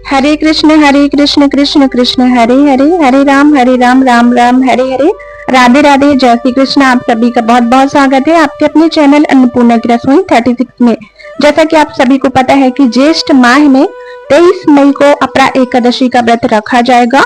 हरे कृष्ण कृष्ण कृष्ण हरे हरे, हरे राम राम राम हरे हरे। राधे राधे, जय श्री कृष्ण। आप सभी का बहुत बहुत स्वागत है आपके अपने चैनल अन्नपूर्णा की रसोई 36 में। जैसा कि आप सभी को पता है कि ज्येष्ठ माह में 23 मई को अपरा एकादशी का व्रत रखा जाएगा।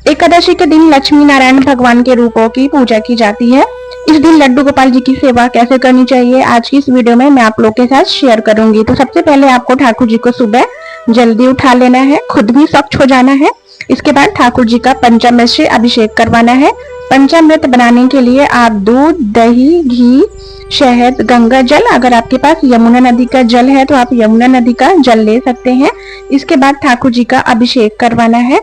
एकादशी के दिन लक्ष्मी नारायण भगवान के रूपों की पूजा की जाती है। इस दिन लड्डू गोपाल जी की सेवा कैसे करनी चाहिए, आज की इस वीडियो में मैं आप लोग के साथ शेयर करूंगी। तो सबसे पहले आपको ठाकुर जी को सुबह जल्दी उठा लेना है, खुद भी स्वच्छ हो जाना है। इसके बाद ठाकुर जी का पंचामृत से अभिषेक करवाना है। पंचामृत बनाने के लिए आप दूध, दही, घी, शहद, गंगा जल, अगर आपके पास यमुना नदी का जल है तो आप यमुना नदी का जल ले सकते हैं। इसके बाद ठाकुर जी का अभिषेक करवाना है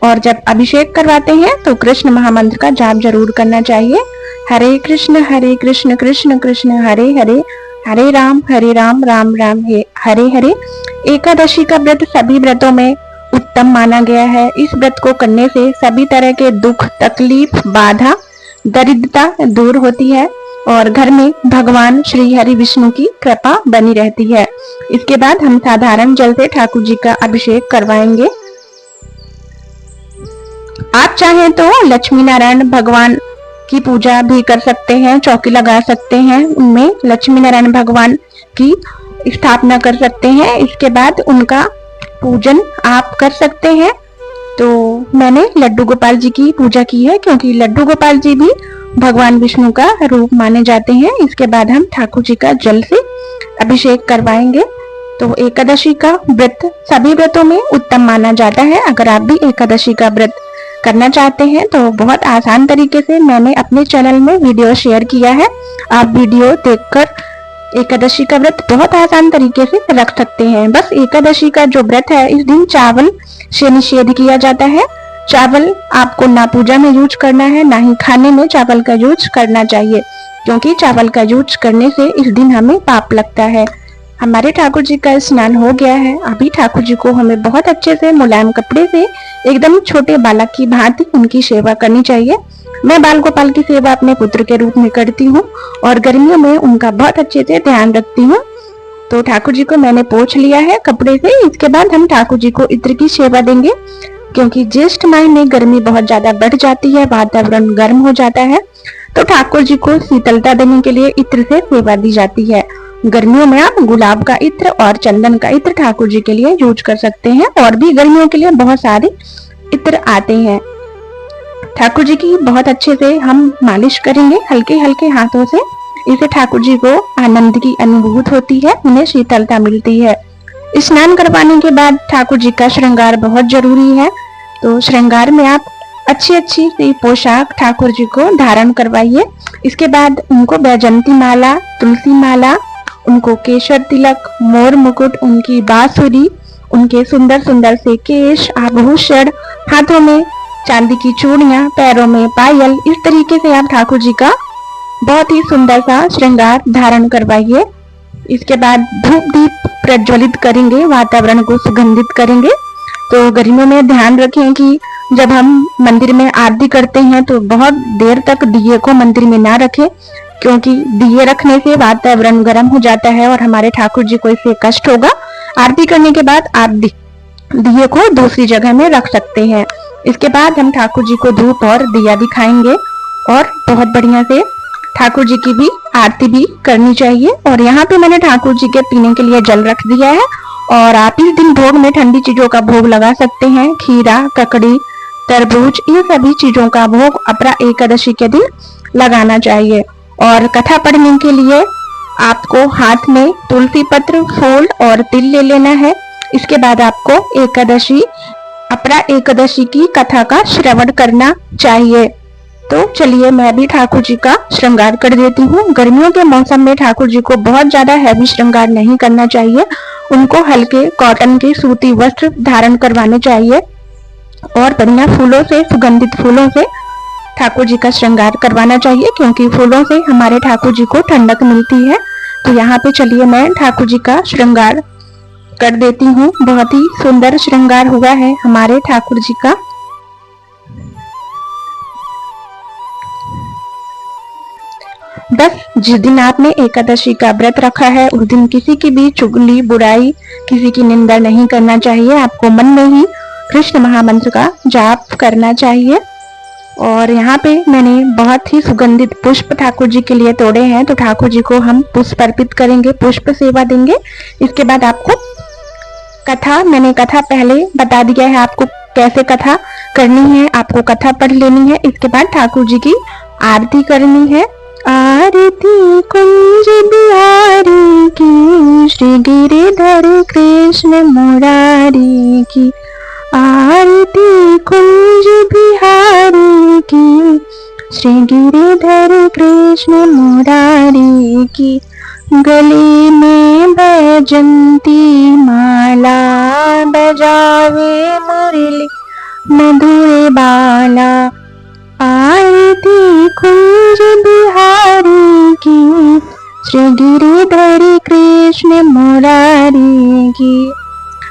और जब अभिषेक करवाते हैं तो कृष्ण महामंत्र का जाप जरूर करना चाहिए। हरे कृष्ण कृष्ण कृष्ण हरे हरे, हरे राम राम राम हरे हरे। एकादशी का व्रत सभी व्रतों में उत्तम माना गया है। इस व्रत को करने से सभी तरह के दुख, तकलीफ, बाधा, दरिद्रता दूर होती है और घर में भगवान श्री हरि विष्णु की कृपा बनी रहती है। इसके बाद हम साधारण जल से ठाकुर जी का अभिषेक करवाएंगे। आप चाहें तो लक्ष्मी नारायण भगवान की पूजा भी कर सकते हैं, चौकी लगा सकते हैं, उनमें लक्ष्मी नारायण भगवान की स्थापना कर सकते हैं। इसके बाद उनका पूजन आप कर सकते हैं। तो मैंने लड्डू गोपाल जी की पूजा की है क्योंकि लड्डू गोपाल जी भी भगवान विष्णु का रूप माने जाते हैं। इसके बाद हम ठाकुर जी का जल से अभिषेक करवाएंगे। तो एकादशी का व्रत सभी व्रतों में उत्तम माना जाता है। अगर आप भी एकादशी का व्रत करना चाहते हैं तो बहुत आसान तरीके से मैंने अपने चैनल में वीडियो शेयर किया है। आप वीडियो देखकर एकादशी का व्रत बहुत आसान तरीके से रख सकते हैं। बस एकादशी का जो व्रत है इस दिन चावल से निषेध किया जाता है। चावल आपको ना पूजा में यूज करना है, ना ही खाने में चावल का यूज करना चाहिए, क्योंकि चावल का यूज करने से इस दिन हमें पाप लगता है। हमारे ठाकुर जी का स्नान हो गया है। अभी ठाकुर जी को हमें बहुत अच्छे से मुलायम कपड़े से एकदम छोटे बालक की भांति उनकी सेवा करनी चाहिए। मैं बाल गोपाल की सेवा अपने पुत्र के रूप में करती हूँ और गर्मियों में उनका बहुत अच्छे से ध्यान रखती हूँ। तो ठाकुर जी को मैंने पोंछ लिया है कपड़े से। इसके बाद हम ठाकुर जी को इत्र की सेवा देंगे, क्योंकि ज्येष्ठ माह में गर्मी बहुत ज्यादा बढ़ जाती है, वातावरण गर्म हो जाता है। तो ठाकुर जी को शीतलता देने के लिए इत्र से सेवा दी जाती है। गर्मियों में आप गुलाब का इत्र और चंदन का इत्र ठाकुर जी के लिए यूज कर सकते हैं। और भी गर्मियों के लिए बहुत सारे इत्र आते हैं। ठाकुर जी की बहुत अच्छे से हम मालिश करेंगे हल्के हल्के हाथों से। इससे ठाकुर जी को आनंद की अनुभूति होती है, उन्हें शीतलता मिलती है। स्नान करवाने के बाद ठाकुर जी का श्रृंगार बहुत जरूरी है। तो श्रृंगार में आप अच्छी अच्छी सी पोशाक ठाकुर जी को धारण करवाइए। इसके बाद उनको बैजंती माला, तुलसी माला, उनको केशर तिलक, मोर मुकुट, उनकी बांसुरी, उनके सुंदर सुंदर से केश, आभूषण, हाथों में चांदी की चूड़ियां, पैरों में पायल, इस तरीके से आप ठाकुर जी का बहुत ही सुंदर सा श्रृंगार धारण करवाइए। इसके बाद धूप दीप प्रज्वलित करेंगे, वातावरण को सुगंधित करेंगे। तो गर्मियों में ध्यान रखें कि जब हम मंदिर में आरती करते हैं तो बहुत देर तक दिए को मंदिर में ना रखें, क्योंकि दिए रखने से वातावरण गर्म हो जाता है और हमारे ठाकुर जी को इससे कष्ट होगा। आरती करने के बाद आप दिए को दूसरी जगह में रख सकते हैं। इसके बाद हम ठाकुर जी को धूप और दिया दिखाएंगे और बहुत बढ़िया से ठाकुर जी की भी आरती भी करनी चाहिए। और यहाँ पे मैंने ठाकुर जी के पीने के लिए जल रख दिया है। और आप इस दिन भोग में ठंडी चीजों का भोग लगा सकते हैं। खीरा, ककड़ी, तरबूज, इन सभी चीजों का भोग अपरा एकादशी के दिन लगाना चाहिए। और कथा पढ़ने के लिए आपको हाथ में तुलसी पत्र, फूल और तिल ले लेना है। इसके बाद आपको अपरा एकादशी की कथा का श्रवण करना चाहिए। तो चलिए मैं भी ठाकुर जी का श्रृंगार कर देती हूँ। गर्मियों के मौसम में ठाकुर जी को बहुत ज्यादा हैवी श्रृंगार नहीं करना चाहिए। उनको हल्के कॉटन के सूती वस्त्र धारण करवाने चाहिए और बढ़िया फूलों से, सुगंधित फूलों से ठाकुर जी का श्रृंगार करवाना चाहिए, क्योंकि फूलों से हमारे ठाकुर जी को ठंडक मिलती है। तो यहाँ पे चलिए मैं ठाकुर जी का श्रृंगार कर देती हूँ। बहुत ही सुंदर श्रृंगार हुआ है हमारे ठाकुर जी का। बस जिस दिन आपने एकादशी का व्रत रखा है उस दिन किसी की भी चुगली बुराई, किसी की निंदा नहीं करना चाहिए। आपको मन में ही कृष्ण महामंत्र का जाप करना चाहिए। और यहाँ पे मैंने बहुत ही सुगंधित पुष्प ठाकुर जी के लिए तोड़े हैं, तो ठाकुर जी को हम पुष्प अर्पित करेंगे, पुष्प सेवा देंगे। इसके बाद आपको मैंने कथा पहले बता दिया है आपको कैसे कथा करनी है, आपको कथा पढ़ लेनी है। इसके बाद ठाकुर जी की आरती करनी है। आरती कुंज बिहारी की, श्री गिरिधर कृष्ण मुरारी की। आरती कुंज बिहारी की, श्री गिरिधर कृष्ण मुरारी की। गले में बैजंती माला, बजावे मुरली मधुर बाला। आरती कुंज बिहारी की, श्री गिरिधर कृष्ण मुरारी की।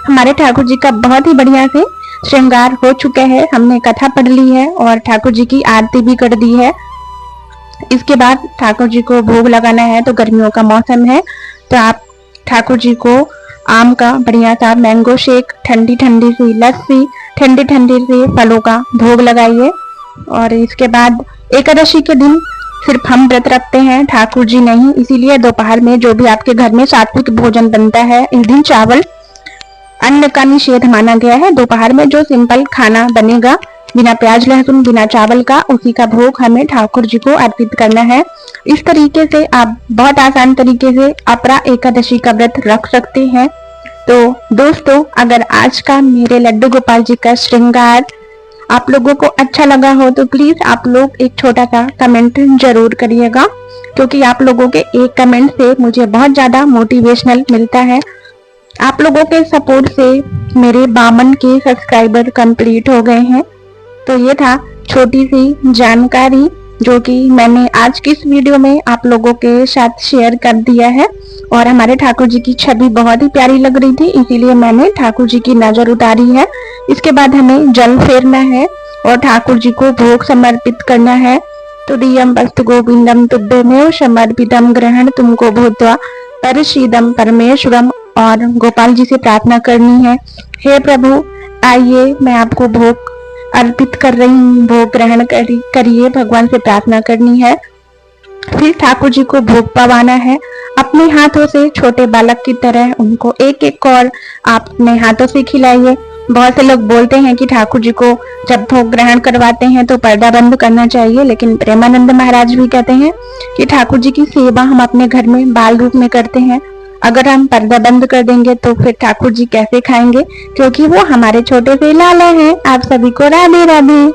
हमारे ठाकुर जी का बहुत ही बढ़िया से श्रृंगार हो चुका है, हमने कथा पढ़ ली है और ठाकुर जी की आरती भी कर दी है। इसके बाद ठाकुर जी को भोग लगाना है, तो गर्मियों का मौसम है तो आप ठाकुर जी को आम का बढ़िया सा मैंगो शेक, ठंडी ठंडी सी लस्सी, ठंडी ठंडी से फलों का भोग लगाइए। और इसके बाद एकादशी के दिन सिर्फ हम व्रत रखते हैं, ठाकुर जी नहीं, इसीलिए दोपहर में जो भी आपके घर में सात्विक भोजन बनता है, इस दिन चावल अन्न का निषेध माना गया है। दोपहर में जो सिंपल खाना बनेगा बिना प्याज लहसुन बिना चावल का, उसी का भोग हमें ठाकुर जी को अर्पित करना है। इस तरीके से आप बहुत आसान तरीके से अपरा एकादशी का व्रत रख सकते हैं। तो दोस्तों, अगर आज का मेरे लड्डू गोपाल जी का श्रृंगार आप लोगों को अच्छा लगा हो तो प्लीज आप लोग एक छोटा सा कमेंट जरूर करिएगा, क्योंकि आप लोगों के एक कमेंट से मुझे बहुत ज्यादा मोटिवेशनल मिलता है। आप लोगों के सपोर्ट से मेरे 52 के सब्सक्राइबर कंप्लीट हो गए हैं। तो ये था छोटी सी जानकारी जो कि मैंने आज की इस वीडियो में आप लोगों के साथ शेयर कर दिया है। और हमारे ठाकुर जी की छवि बहुत ही प्यारी लग रही थी, इसीलिए मैंने ठाकुर जी की नजर उतारी है। इसके बाद हमें जल फेरना है और ठाकुर जी को भोग समर्पित करना है। तुदीयम वस्तु गोविंदम तुभ्यमेव समर्पितम ग्रहण तुमको भूत्वा परशीदम परमेश्वरम। और गोपाल जी से प्रार्थना करनी है, हे प्रभु आइए मैं आपको भोग अर्पित कर रही हूँ, भोग ग्रहण करिए, भगवान से प्रार्थना करनी है। फिर ठाकुर जी को भोग पवाना है अपने हाथों से, छोटे बालक की तरह उनको एक एक और आप अपने हाथों से खिलाइए। बहुत से लोग बोलते हैं कि ठाकुर जी को जब भोग ग्रहण करवाते हैं तो पर्दा बंद करना चाहिए, लेकिन प्रेमानंद महाराज भी कहते हैं कि ठाकुर जी की सेवा हम अपने घर में बाल रूप में करते हैं। अगर हम पर्दा बंद कर देंगे तो फिर ठाकुर जी कैसे खाएंगे, क्योंकि वो हमारे छोटे से लाला हैं। आप सभी को राधे राधे।